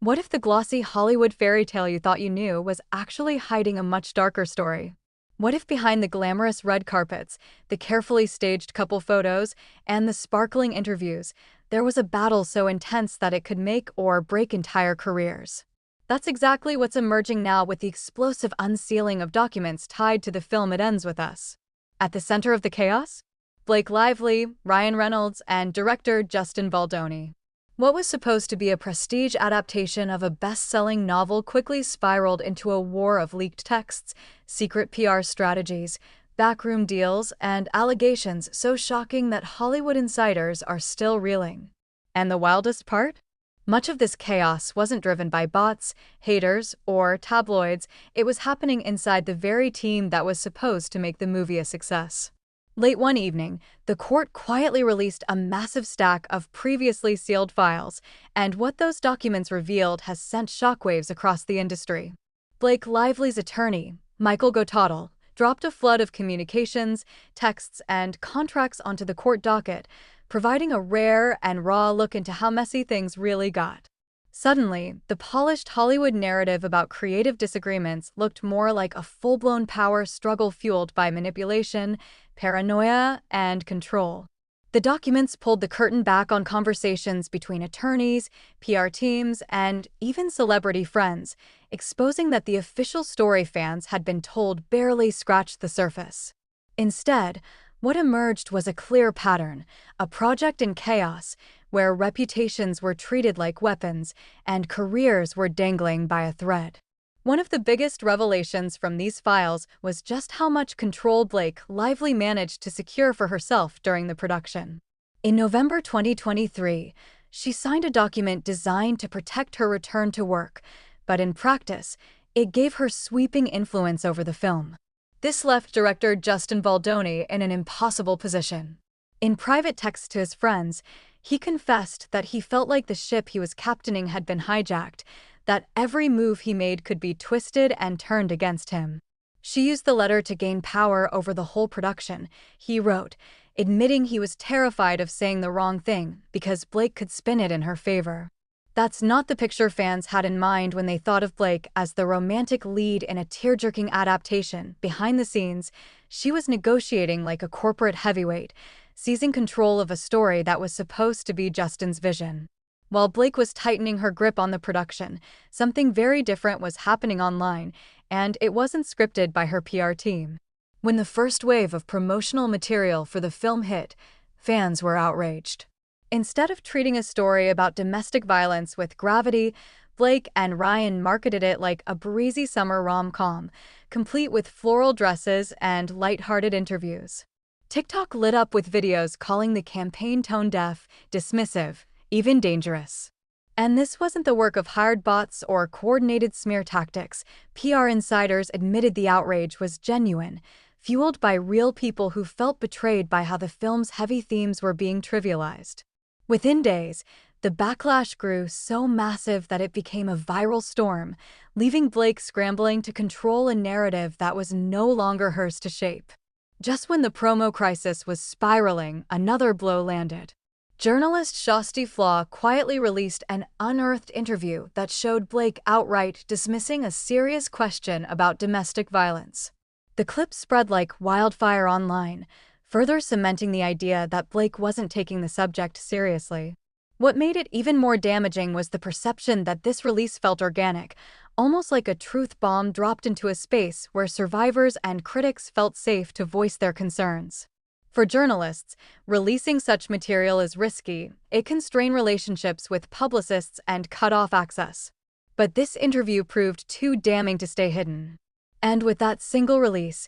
What if the glossy Hollywood fairy tale you thought you knew was actually hiding a much darker story? What if behind the glamorous red carpets, the carefully staged couple photos, and the sparkling interviews, there was a battle so intense that it could make or break entire careers? That's exactly what's emerging now with the explosive unsealing of documents tied to the film It Ends With Us. At the center of the chaos? Blake Lively, Ryan Reynolds, and director Justin Baldoni. What was supposed to be a prestige adaptation of a best-selling novel quickly spiraled into a war of leaked texts, secret PR strategies, backroom deals, and allegations so shocking that Hollywood insiders are still reeling. And the wildest part? Much of this chaos wasn't driven by bots, haters, or tabloids. It was happening inside the very team that was supposed to make the movie a success. Late one evening, the court quietly released a massive stack of previously sealed files, and what those documents revealed has sent shockwaves across the industry. Blake Lively's attorney, Michael Gotadal, dropped a flood of communications, texts, and contracts onto the court docket, providing a rare and raw look into how messy things really got. Suddenly, the polished Hollywood narrative about creative disagreements looked more like a full-blown power struggle fueled by manipulation, paranoia, and control. The documents pulled the curtain back on conversations between attorneys, PR teams, and even celebrity friends, exposing that the official story fans had been told barely scratched the surface. Instead, what emerged was a clear pattern, a project in chaos, where reputations were treated like weapons and careers were dangling by a thread. One of the biggest revelations from these files was just how much control Blake Lively managed to secure for herself during the production. In November 2023, she signed a document designed to protect her return to work, but in practice, it gave her sweeping influence over the film. This left director Justin Baldoni in an impossible position. In private texts to his friends, he confessed that he felt like the ship he was captaining had been hijacked, that every move he made could be twisted and turned against him. She used the letter to gain power over the whole production, he wrote, admitting he was terrified of saying the wrong thing because Blake could spin it in her favor. That's not the picture fans had in mind when they thought of Blake as the romantic lead in a tear-jerking adaptation. Behind the scenes, she was negotiating like a corporate heavyweight, seizing control of a story that was supposed to be Justin's vision. While Blake was tightening her grip on the production, something very different was happening online, and it wasn't scripted by her PR team. When the first wave of promotional material for the film hit, fans were outraged. Instead of treating a story about domestic violence with gravity, Blake and Ryan marketed it like a breezy summer rom-com, complete with floral dresses and lighthearted interviews. TikTok lit up with videos calling the campaign tone-deaf, dismissive, even dangerous. And this wasn't the work of hired bots or coordinated smear tactics. PR insiders admitted the outrage was genuine, fueled by real people who felt betrayed by how the film's heavy themes were being trivialized. Within days, the backlash grew so massive that it became a viral storm, leaving Blake scrambling to control a narrative that was no longer hers to shape. Just when the promo crisis was spiraling, another blow landed. Journalist Shasti Flaw quietly released an unearthed interview that showed Blake outright dismissing a serious question about domestic violence. The clip spread like wildfire online, further cementing the idea that Blake wasn't taking the subject seriously. What made it even more damaging was the perception that this release felt organic, almost like a truth bomb dropped into a space where survivors and critics felt safe to voice their concerns. For journalists, releasing such material is risky. It can strain relationships with publicists and cut off access. But this interview proved too damning to stay hidden. And with that single release,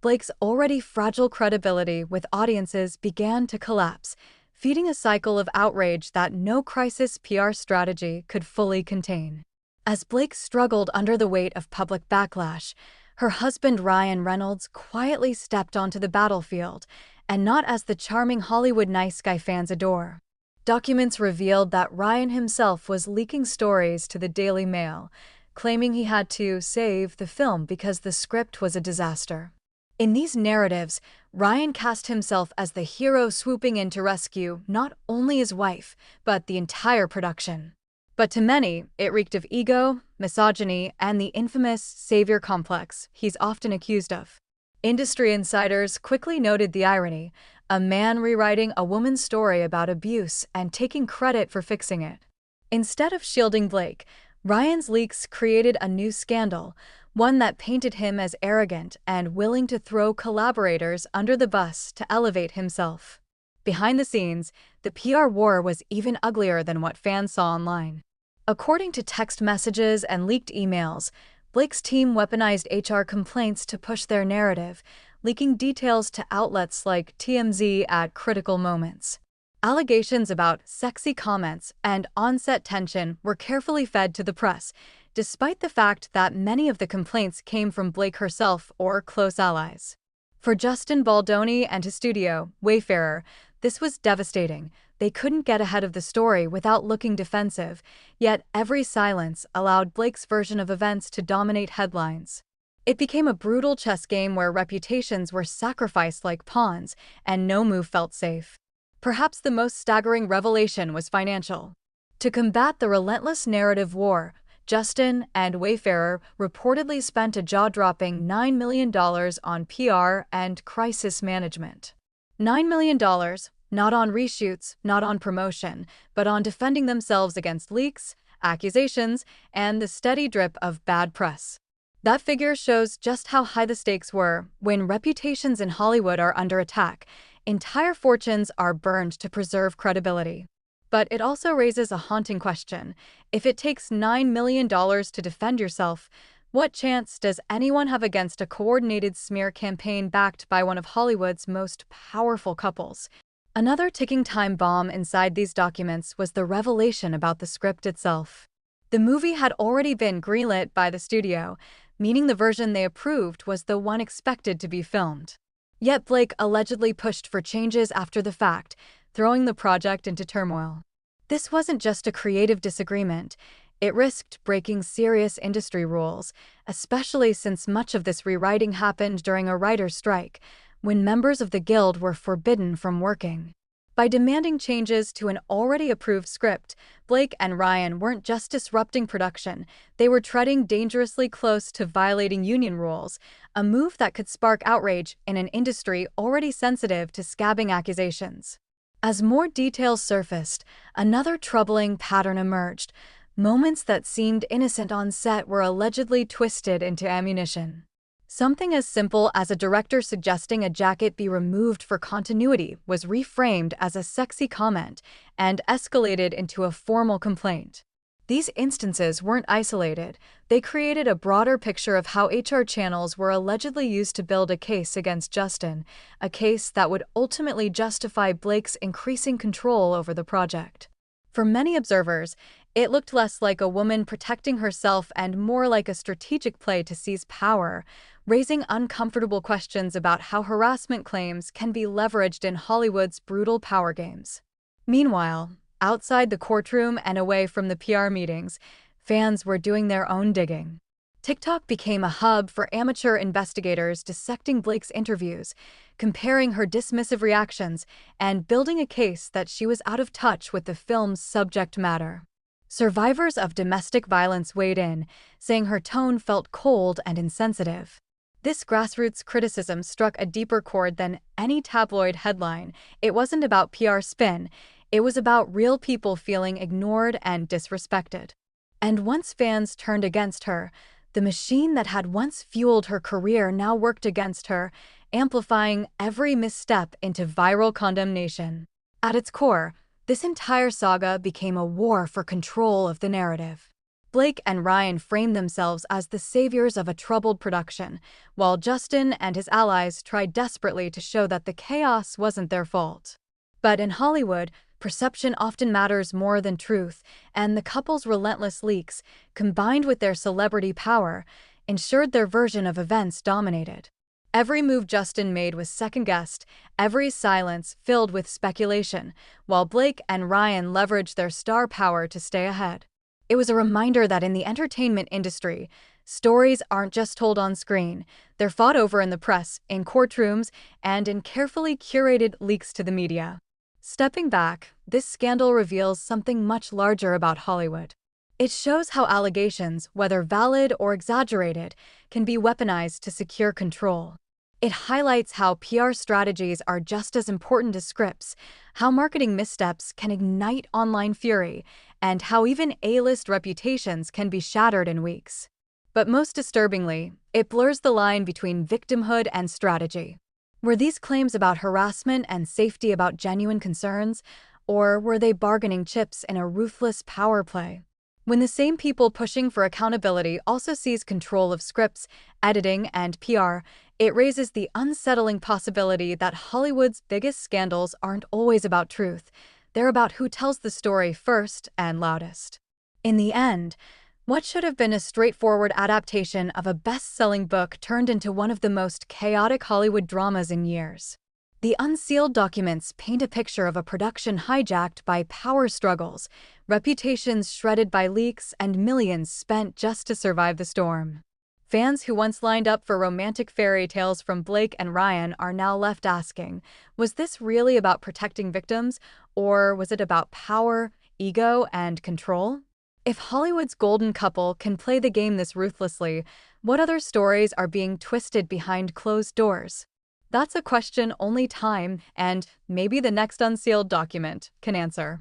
Blake's already fragile credibility with audiences began to collapse, feeding a cycle of outrage that no crisis PR strategy could fully contain. As Blake struggled under the weight of public backlash, her husband Ryan Reynolds quietly stepped onto the battlefield, and not as the charming Hollywood nice guy fans adore. Documents revealed that Ryan himself was leaking stories to the Daily Mail, claiming he had to save the film because the script was a disaster. In these narratives, Ryan cast himself as the hero swooping in to rescue not only his wife, but the entire production. But to many, it reeked of ego, misogyny, and the infamous savior complex he's often accused of. Industry insiders quickly noted the irony, a man rewriting a woman's story about abuse and taking credit for fixing it. Instead of shielding Blake, Ryan's leaks created a new scandal, one that painted him as arrogant and willing to throw collaborators under the bus to elevate himself. Behind the scenes, the PR war was even uglier than what fans saw online. According to text messages and leaked emails, Blake's team weaponized HR complaints to push their narrative, leaking details to outlets like TMZ at critical moments. Allegations about sexy comments and on-set tension were carefully fed to the press, despite the fact that many of the complaints came from Blake herself or close allies. For Justin Baldoni and his studio, Wayfarer, this was devastating. They couldn't get ahead of the story without looking defensive, yet every silence allowed Blake's version of events to dominate headlines. It became a brutal chess game where reputations were sacrificed like pawns, and no move felt safe. Perhaps the most staggering revelation was financial. To combat the relentless narrative war, Justin and Wayfarer reportedly spent a jaw-dropping $9 million on PR and crisis management. $9 million, not on reshoots, not on promotion, but on defending themselves against leaks, accusations, and the steady drip of bad press. That figure shows just how high the stakes were. When reputations in Hollywood are under attack, entire fortunes are burned to preserve credibility. But it also raises a haunting question. If it takes $9 million to defend yourself, what chance does anyone have against a coordinated smear campaign backed by one of Hollywood's most powerful couples? Another ticking time bomb inside these documents was the revelation about the script itself. The movie had already been greenlit by the studio, meaning the version they approved was the one expected to be filmed. Yet Blake allegedly pushed for changes after the fact, throwing the project into turmoil. This wasn't just a creative disagreement. It risked breaking serious industry rules, especially since much of this rewriting happened during a writer's strike, when members of the guild were forbidden from working. By demanding changes to an already approved script, Blake and Ryan weren't just disrupting production, they were treading dangerously close to violating union rules, a move that could spark outrage in an industry already sensitive to scabbing accusations. As more details surfaced, another troubling pattern emerged. Moments that seemed innocent on set were allegedly twisted into ammunition. Something as simple as a director suggesting a jacket be removed for continuity was reframed as a sexy comment and escalated into a formal complaint. These instances weren't isolated. They created a broader picture of how HR channels were allegedly used to build a case against Justin, a case that would ultimately justify Blake's increasing control over the project. For many observers, it looked less like a woman protecting herself and more like a strategic play to seize power, raising uncomfortable questions about how harassment claims can be leveraged in Hollywood's brutal power games. Meanwhile, outside the courtroom and away from the PR meetings, fans were doing their own digging. TikTok became a hub for amateur investigators dissecting Blake's interviews, comparing her dismissive reactions, and building a case that she was out of touch with the film's subject matter. Survivors of domestic violence weighed in, saying her tone felt cold and insensitive. This grassroots criticism struck a deeper chord than any tabloid headline. It wasn't about PR spin, it was about real people feeling ignored and disrespected. And once fans turned against her, the machine that had once fueled her career now worked against her, amplifying every misstep into viral condemnation. At its core, this entire saga became a war for control of the narrative. Blake and Ryan framed themselves as the saviors of a troubled production, while Justin and his allies tried desperately to show that the chaos wasn't their fault. But in Hollywood, perception often matters more than truth, and the couple's relentless leaks, combined with their celebrity power, ensured their version of events dominated. Every move Justin made was second-guessed, every silence filled with speculation, while Blake and Ryan leveraged their star power to stay ahead. It was a reminder that in the entertainment industry, stories aren't just told on screen, they're fought over in the press, in courtrooms, and in carefully curated leaks to the media. Stepping back, this scandal reveals something much larger about Hollywood. It shows how allegations, whether valid or exaggerated, can be weaponized to secure control. It highlights how PR strategies are just as important as scripts, how marketing missteps can ignite online fury, and how even A-list reputations can be shattered in weeks. But most disturbingly, it blurs the line between victimhood and strategy. Were these claims about harassment and safety about genuine concerns, or were they bargaining chips in a ruthless power play? When the same people pushing for accountability also seize control of scripts, editing, and PR, it raises the unsettling possibility that Hollywood's biggest scandals aren't always about truth. They're about who tells the story first and loudest. In the end, what should have been a straightforward adaptation of a best-selling book turned into one of the most chaotic Hollywood dramas in years. The Unsealed documents paint a picture of a production hijacked by power struggles, reputations shredded by leaks, and millions spent just to survive the storm. Fans who once lined up for romantic fairy tales from Blake and Ryan are now left asking, was this really about protecting victims, or was it about power, ego, and control? If Hollywood's golden couple can play the game this ruthlessly, what other stories are being twisted behind closed doors? That's a question only time and maybe the next Unsealed document can answer.